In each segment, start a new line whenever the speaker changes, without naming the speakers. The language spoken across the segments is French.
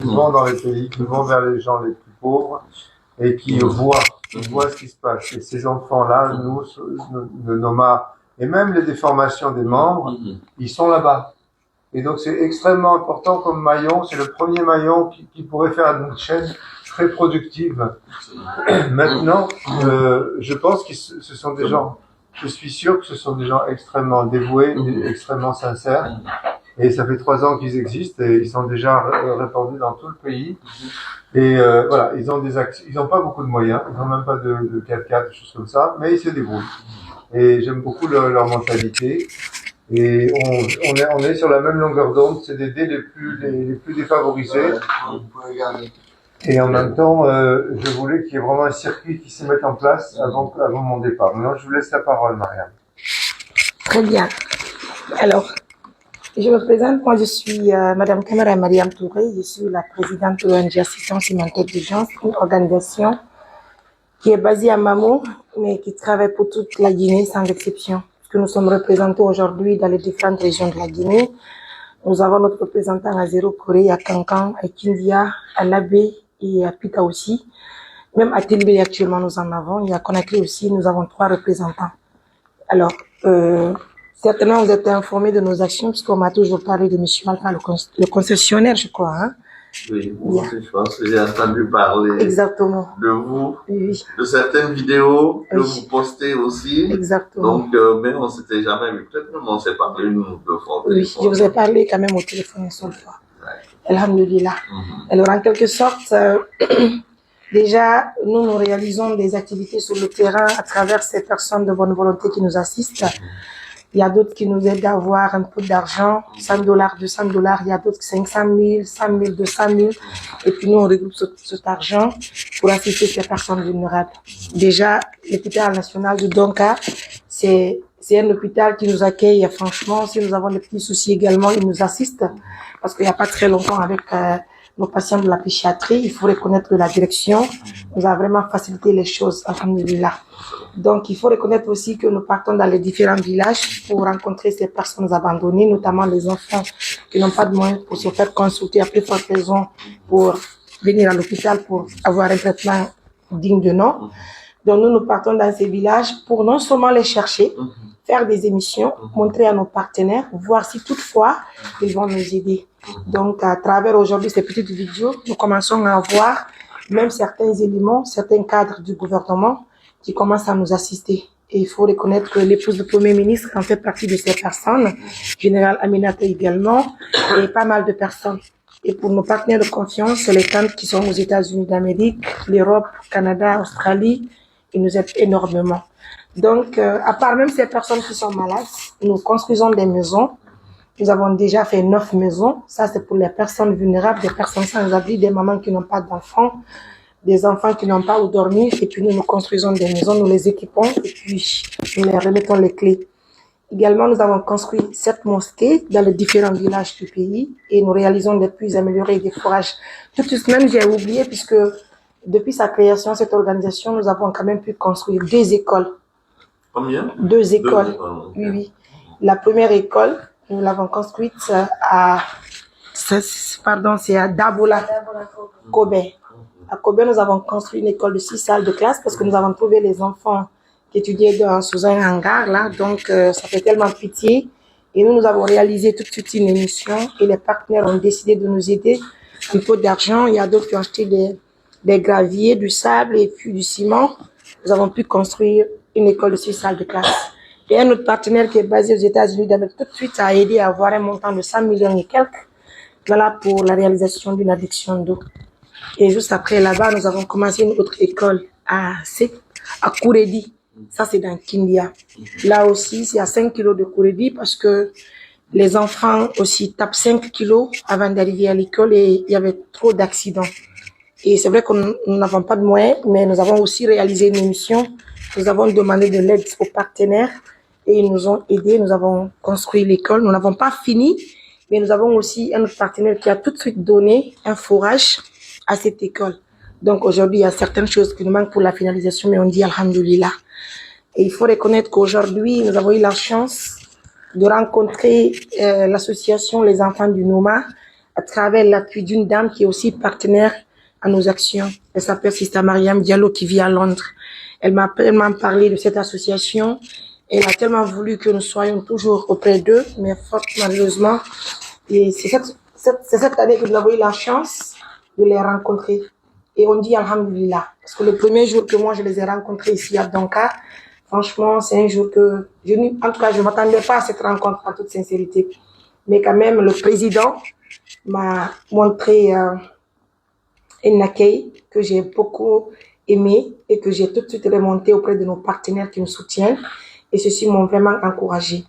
qui vont dans les pays, qui vont vers les gens les plus pauvres et qui voient ce qui se passe. Et ces enfants-là, nous, le NOMA, et même les déformations des membres, ils sont là-bas. Et donc c'est extrêmement important comme maillon, c'est le premier maillon qui pourrait faire une chaîne très productive. Maintenant, je pense que ce sont des gens, je suis sûr que ce sont des gens extrêmement dévoués, extrêmement sincères. Et ça fait 3 ans qu'ils existent et ils sont déjà répandus dans tout le pays. Et voilà, ils ont pas beaucoup de moyens, ils n'ont même pas de 4x4, des choses comme ça, mais ils se débrouillent. Et j'aime beaucoup leur mentalité. Et on est sur la même longueur d'onde, c'est d'aider les plus défavorisés. Et en même temps, je voulais qu'il y ait vraiment un circuit qui se mette en place avant mon départ. Maintenant, je vous laisse la parole, Marianne.
Très bien. Alors, je me présente, moi je suis Madame Kamara Mariam Touré, je suis la présidente de l'ONG Assistance Humanitaire d'Urgence, une organisation qui est basée à Mamou, mais qui travaille pour toute la Guinée sans exception. Que nous sommes représentés aujourd'hui dans les différentes régions de la Guinée. Nous avons notre représentant à Zéro Corée, à Kankan, à Kindia, à Labé et à Pika aussi. Même à Tilbé actuellement nous en avons. Et à Conakry aussi, nous avons 3 représentants. Alors, certainement vous êtes informés de nos actions puisqu'on m'a toujours parlé de M. Alpha, le concessionnaire, je crois. Hein?
Oui, moi aussi, je pense que j'ai entendu parler.
Exactement.
De vous,
oui.
De certaines vidéos que vous postez aussi.
Exactement.
Donc, mais on s'était jamais vu. Peut-être même on s'est parlé une ou 2 fois.
Oui, je vous ai parlé quand même au téléphone une seule fois. Alhamdulillah. Alors, en quelque sorte, déjà, nous réalisons des activités sur le terrain à travers ces personnes de bonne volonté qui nous assistent. Il y a d'autres qui nous aident à avoir un peu d'argent, $100, $200. Il y a d'autres qui 500 000, 100 000, 200 000. Et puis nous, on regroupe cet argent pour assister ces personnes vulnérables. Déjà, l'hôpital national de Donka, c'est un hôpital qui nous accueille. Franchement, si nous avons des petits soucis également, ils nous assistent. Parce qu'il n'y a pas très longtemps avec nos patients de la psychiatrie, il faut reconnaître que la direction nous a vraiment facilité les choses, alhamdulillah. Donc, il faut reconnaître aussi que nous partons dans les différents villages pour rencontrer ces personnes abandonnées, notamment les enfants qui n'ont pas de moyens pour se faire consulter à plus forte raison pour venir à l'hôpital pour avoir un traitement digne de nom. Donc, nous partons dans ces villages pour non seulement les chercher, faire des émissions, montrer à nos partenaires, voir si toutefois ils vont nous aider. Donc, à travers aujourd'hui ces petites vidéos, nous commençons à avoir même certains éléments, certains cadres du gouvernement qui commencent à nous assister. Et il faut reconnaître que l'épouse du Premier ministre en fait partie de ces personnes, Général Aminata également, et pas mal de personnes. Et pour nos partenaires de confiance, les tantes qui sont aux États-Unis d'Amérique, l'Europe, Canada, Australie, ils nous aident énormément. Donc, à part même ces personnes qui sont malades, nous construisons des maisons. Nous avons déjà fait 9 maisons. Ça, c'est pour les personnes vulnérables, des personnes sans abri, des mamans qui n'ont pas d'enfants, des enfants qui n'ont pas où dormir. Et puis, nous construisons des maisons, nous les équipons et puis nous leur remettons les clés. Également, nous avons construit 7 mosquées dans les différents villages du pays et nous réalisons des puits améliorés et des forages. Tout de même, j'ai oublié puisque depuis sa création, cette organisation, nous avons quand même pu construire 2 écoles.
Combien?
2 écoles. Oui, oui. La première école, nous l'avons construite c'est à Dabola, Kobe. À Kobe, nous avons construit une école de 6 salles de classe parce que nous avons trouvé les enfants qui étudiaient sous un hangar, là. Donc, ça fait tellement pitié. Et nous avons réalisé tout de suite une émission et les partenaires ont décidé de nous aider. Un peu d'argent. Il y a d'autres qui ont acheté des graviers, du sable et puis du ciment. Nous avons pu construire une école de 6 salles de classe. Et un autre partenaire qui est basé aux États-Unis d'Amérique tout de suite a aidé à avoir un montant de 100 millions et quelques. Voilà pour la réalisation d'une addiction d'eau. Et juste après là-bas, nous avons commencé une autre école à Kouredi. Ça, c'est dans Kindia. Là aussi, c'est à 5 kilos de Kouredi parce que les enfants aussi tapent 5 kilos avant d'arriver à l'école et il y avait trop d'accidents. Et c'est vrai que nous n'avons pas de moyens, mais nous avons aussi réalisé une émission. Nous avons demandé de l'aide aux partenaires et ils nous ont aidés. Nous avons construit l'école. Nous n'avons pas fini, mais nous avons aussi un autre partenaire qui a tout de suite donné un forage à cette école. Donc aujourd'hui, il y a certaines choses qui nous manquent pour la finalisation, mais on dit alhamdulillah. Et il faut reconnaître qu'aujourd'hui, nous avons eu la chance de rencontrer l'association Les Enfants du Noma à travers l'appui d'une dame qui est aussi partenaire à nos actions. Elle s'appelle Sister Mariam Diallo qui vit à Londres. Elle m'a parlé de cette association. Elle a tellement voulu que nous soyons toujours auprès d'eux, mais fort malheureusement, et c'est cette année que nous avons eu la chance de les rencontrer. Et on dit Alhamdulillah. Parce que le premier jour que moi je les ai rencontrés ici à Donka, franchement, c'est un jour que en tout cas, je ne m'attendais pas à cette rencontre en toute sincérité. Mais quand même, le président m'a montré un accueil que j'ai beaucoup aimé et que j'ai tout de suite remonté auprès de nos partenaires qui nous soutiennent. Et ceux-ci m'ont vraiment encouragé.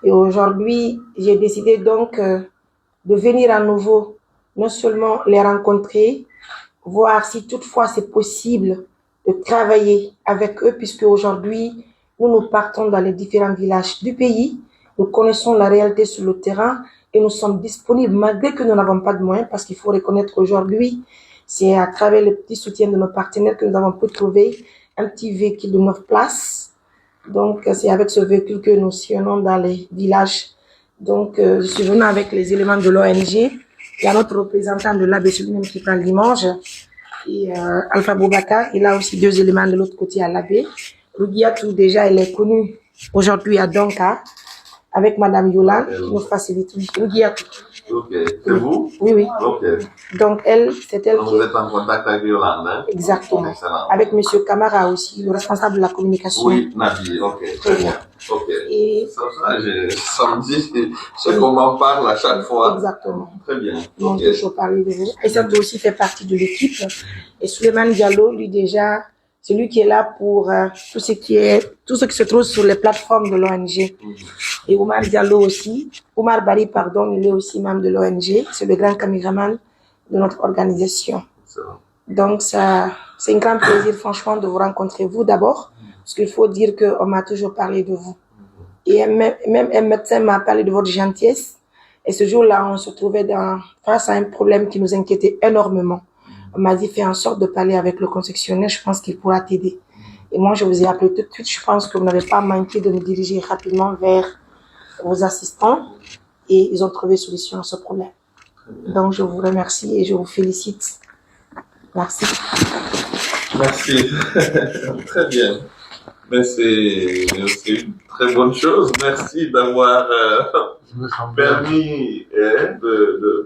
Et aujourd'hui, j'ai décidé donc de venir à nouveau, non seulement les rencontrer, voir si toutefois c'est possible de travailler avec eux, puisque aujourd'hui, nous partons dans les différents villages du pays, nous connaissons la réalité sur le terrain et nous sommes disponibles malgré que nous n'avons pas de moyens, parce qu'il faut reconnaître qu'aujourd'hui, c'est à travers le petit soutien de nos partenaires que nous avons pu trouver un petit véhicule de 9 places. Donc, c'est avec ce véhicule que nous sillonnons dans les villages. Donc, je suis venue avec les éléments de l'ONG. Il y a notre représentant de l'AB, celui-même qui prend le dimanche. Et Alpha Boubacar, il a aussi 2 éléments de l'autre côté à l'AB. Rugiatou, déjà, elle est connue aujourd'hui à Donka, avec Madame Yolande, qui nous facilite. Rugiatou.
Ok, c'est vous?
Oui, oui.
Ok.
Donc, elle, c'est elle
Donc,
qui...
vous êtes en contact avec Yolande, hein?
Exactement.
Excellent.
Avec Monsieur Camara aussi, le responsable de la communication.
Oui, Nabi, ok, très bien. Ok.
Et...
Ça me dit, c'est qu'on m'en parle à chaque fois.
Exactement.
Très bien.
Ils m'ont
Ok.
toujours parlé de vous. Et ça doit aussi faire partie de l'équipe. Et Souleymane Diallo, lui déjà, c'est lui qui est là pour tout ce qui se trouve sur les plateformes de l'ONG. Et Oumar Diallo aussi, Oumar Bari, pardon, il est aussi membre de l'ONG. C'est le grand caméraman de notre organisation.
Excellent.
Donc ça, c'est un grand plaisir franchement de vous rencontrer vous d'abord, parce qu'il faut dire qu'on m'a toujours parlé de vous. Et même un médecin m'a parlé de votre gentillesse. Et ce jour-là, on se trouvait face à un problème qui nous inquiétait énormément. On m'a dit, fais en sorte de parler avec le concessionnaire, je pense qu'il pourra t'aider. Et moi, je vous ai appelé tout de suite. Je pense que vous n'avez pas manqué de me diriger rapidement vers vos assistants. Et ils ont trouvé solution à ce problème. Donc, je vous remercie et je vous félicite. Merci.
Merci. Très bien. Mais c'est une très bonne chose. Merci d'avoir permis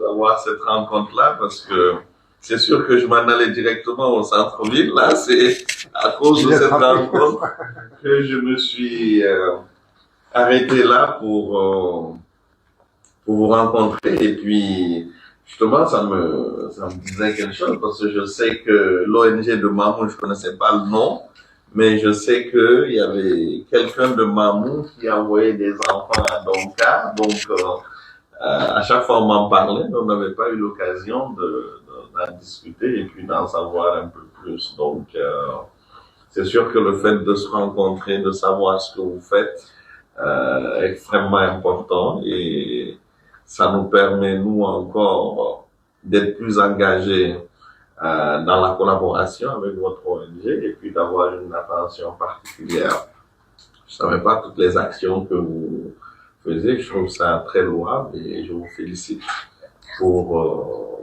d'avoir cette rencontre-là, parce que c'est sûr que je m'en allais directement au centre-ville. Là, c'est à cause de cette rencontre que je me suis arrêté là pour vous rencontrer. Et puis, justement, ça me disait quelque chose, parce que je sais que l'ONG de Mamou, je connaissais pas le nom, mais je sais qu'il y avait quelqu'un de Mamou qui envoyait des enfants à Donka. Donc, à chaque fois on m'en parlait, mais on n'avait pas eu l'occasion d'en discuter et puis d'en savoir un peu plus. Donc, c'est sûr que le fait de se rencontrer, de savoir ce que vous faites, est extrêmement important, et ça nous permet, nous encore, d'être plus engagés dans la collaboration avec votre ONG, et puis d'avoir une attention particulière. Je ne savais pas toutes les actions que vous faisiez. Je trouve ça très louable et je vous félicite pour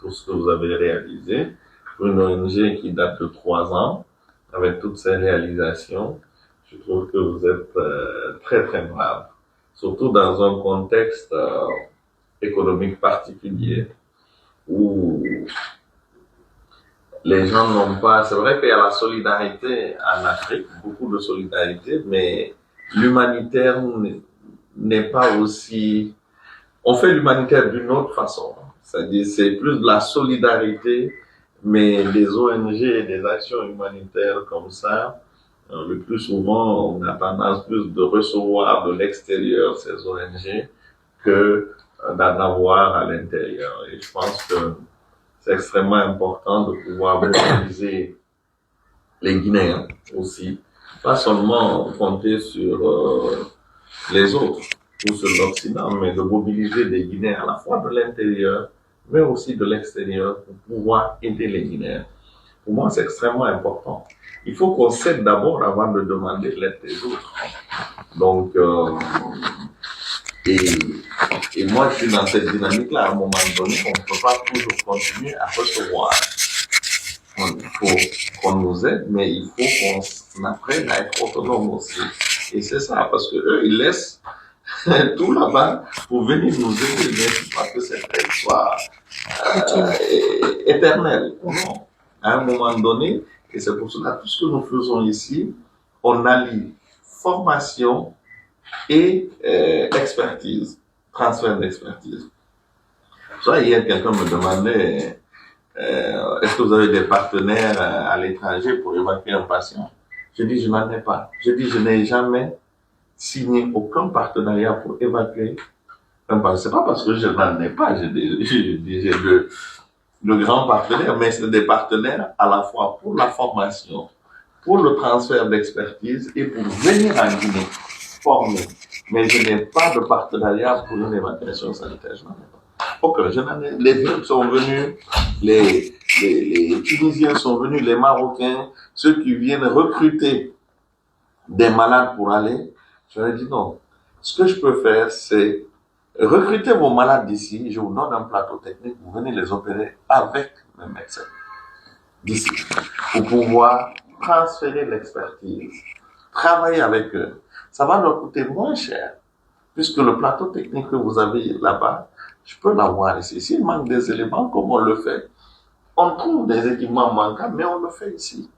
ce que vous avez réalisé. Pour une ONG qui date de 3 ans, avec toutes ces réalisations, je trouve que vous êtes très très brave, surtout dans un contexte économique particulier où les gens n'ont pas... C'est vrai qu'il y a la solidarité en Afrique, beaucoup de solidarité, mais l'humanitaire n'est pas aussi... On fait l'humanitaire d'une autre façon. C'est-à-dire, c'est plus de la solidarité, mais des ONG et des actions humanitaires comme ça, le plus souvent, on a tendance plus de recevoir de l'extérieur ces ONG que d'en avoir à l'intérieur. Et je pense que c'est extrêmement important de pouvoir mobiliser les Guinéens aussi, pas seulement compter sur les autres ou sur l'Occident, mais de mobiliser des Guinéens à la fois de l'intérieur, mais aussi de l'extérieur pour pouvoir aider les Guinéens. Pour moi, c'est extrêmement important. Il faut qu'on s'aide d'abord avant de demander l'aide des autres. Donc, et Et moi, je suis dans cette dynamique-là. À un moment donné, on ne peut pas toujours continuer à recevoir. Il faut qu'on nous aide, mais il faut qu'on apprenne à être autonome aussi. Et c'est ça, parce que eux, ils laissent tout là-bas pour venir nous aider, mais je crois que cette aide soit éternelle. Non. À un moment donné, et c'est pour cela que tout ce que nous faisons ici, on allie formation et expertise, transfert d'expertise. Soit hier, quelqu'un me demandait est-ce que vous avez des partenaires à l'étranger pour évacuer un patient? Je dis je n'en ai pas. Je dis je n'ai jamais signé aucun partenariat pour évacuer un patient. C'est pas parce que je n'en ai pas, j'ai de grands partenaires, mais c'est des partenaires à la fois pour la formation, pour le transfert d'expertise et pour venir en Guinée former. Mais je n'ai pas de partenariat pour une évacuation sanitaire. Je n'en ai pas. Ok, les Turcs sont venus, les Tunisiens sont venus, les Marocains, ceux qui viennent recruter des malades pour aller. Je leur ai dit non. Ce que je peux faire, c'est recruter vos malades d'ici, je vous donne un plateau technique, vous venez les opérer avec mes médecins d'ici, pour pouvoir transférer l'expertise, travailler avec eux. Ça va leur coûter moins cher, puisque le plateau technique que vous avez là-bas, je peux l'avoir ici. S'il manque des éléments, comme on le fait, on trouve des équipements manquants, mais on le fait ici.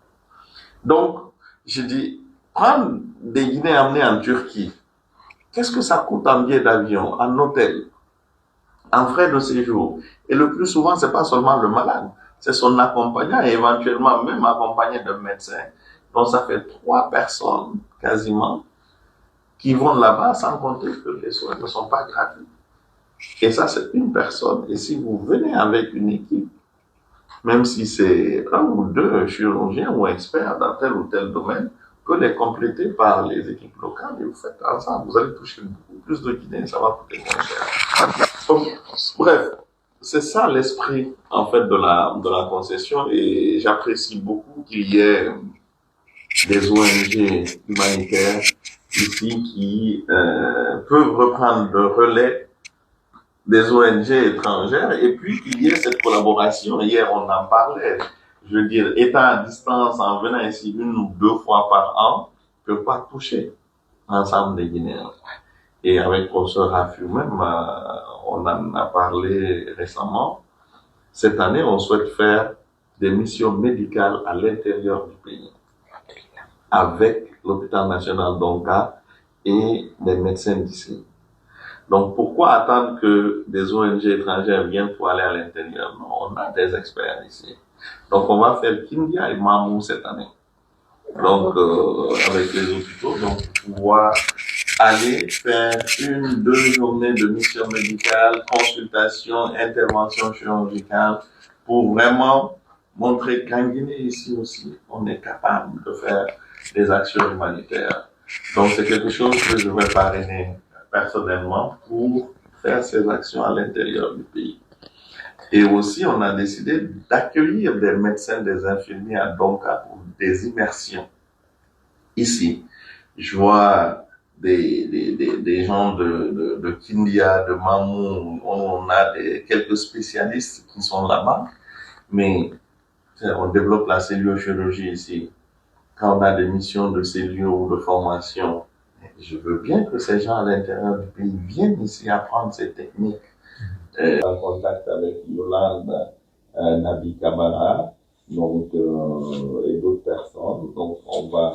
Donc, je dis, prendre des Guinéens amenés en Turquie, qu'est-ce que ça coûte en billet d'avion, en hôtel, en frais de séjour? Et le plus souvent, c'est pas seulement le malade, c'est son accompagnant et éventuellement même accompagné d'un médecin. Donc, ça fait 3 personnes, quasiment, qui vont là-bas sans compter que les soins ne sont pas gratuits. Et ça, c'est une personne. Et si vous venez avec une équipe, même si c'est 1 ou 2 chirurgiens ou experts dans tel ou tel domaine, que les compléter par les équipes locales et vous faites ensemble. Vous allez toucher beaucoup plus de Guinéens, ça va coûter moins cher. Donc, bref, c'est ça l'esprit, en fait, de la concession et j'apprécie beaucoup qu'il y ait des ONG humanitaires ici qui peuvent reprendre le relais des ONG étrangères et puis qu'il y ait cette collaboration. Hier, on en parlait. Je veux dire, étant à distance, en venant ici 1 ou 2 fois par an, ne peut pas toucher l'ensemble des Guinéens. Et avec professeur Rafiou même, on en a parlé récemment. Cette année, on souhaite faire des missions médicales à l'intérieur du pays, avec l'hôpital national d'Onka et des médecins d'ici. Donc, pourquoi attendre que des ONG étrangères viennent pour aller à l'intérieur? Non, on a des experts ici. Donc, on va faire Kindia et Mamou cette année. Donc, avec les hôpitaux, donc, pouvoir aller faire 1 ou 2 journées de mission médicale, consultation, intervention chirurgicale, pour vraiment montrer qu'en Guinée, ici aussi, on est capable de faire des actions humanitaires. Donc, c'est quelque chose que je vais parrainer personnellement pour faire ces actions à l'intérieur du pays. Et aussi, on a décidé d'accueillir des médecins, des infirmiers à Donka pour des immersions. Ici, je vois des gens de Kindia, de Mamou, on a quelques spécialistes qui sont là-bas, mais on développe la celluliochirurgie ici. Quand on a des missions de cellule ou de formation, je veux bien que ces gens à l'intérieur du pays viennent ici apprendre ces techniques. En contact avec Yolande Nabi Kamara, donc, et d'autres personnes. Donc, on va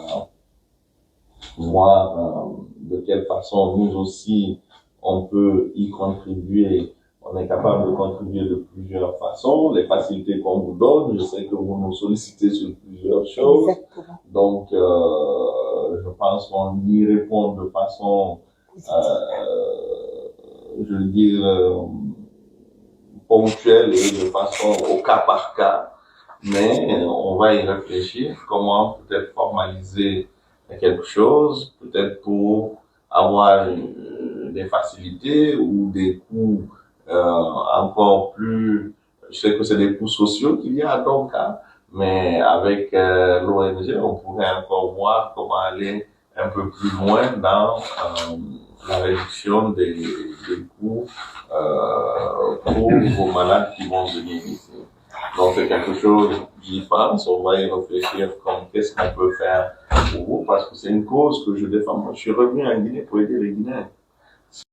voir de quelle façon nous aussi on peut y contribuer. On est capable de contribuer de plusieurs façons. Les facilités qu'on vous donne, je sais que vous nous sollicitez sur plusieurs choses.
Exactement.
Donc, je pense qu'on y répond de façon, je veux dire, ponctuelle et de façon au cas par cas. Mais on va y réfléchir, comment peut-être formaliser quelque chose, peut-être pour avoir des facilités ou des coûts encore plus, je sais que c'est des coûts sociaux qu'il y a à Donka, mais avec l'ONG, on pourrait encore voir comment aller un peu plus loin dans la réduction des coûts pour vos malades qui vont venir ici. Donc c'est quelque chose, j'y pense, on va y réfléchir comme qu'est-ce qu'on peut faire pour vous, parce que c'est une cause que je défends. Moi, je suis revenu en Guinée pour aider les Guinéens.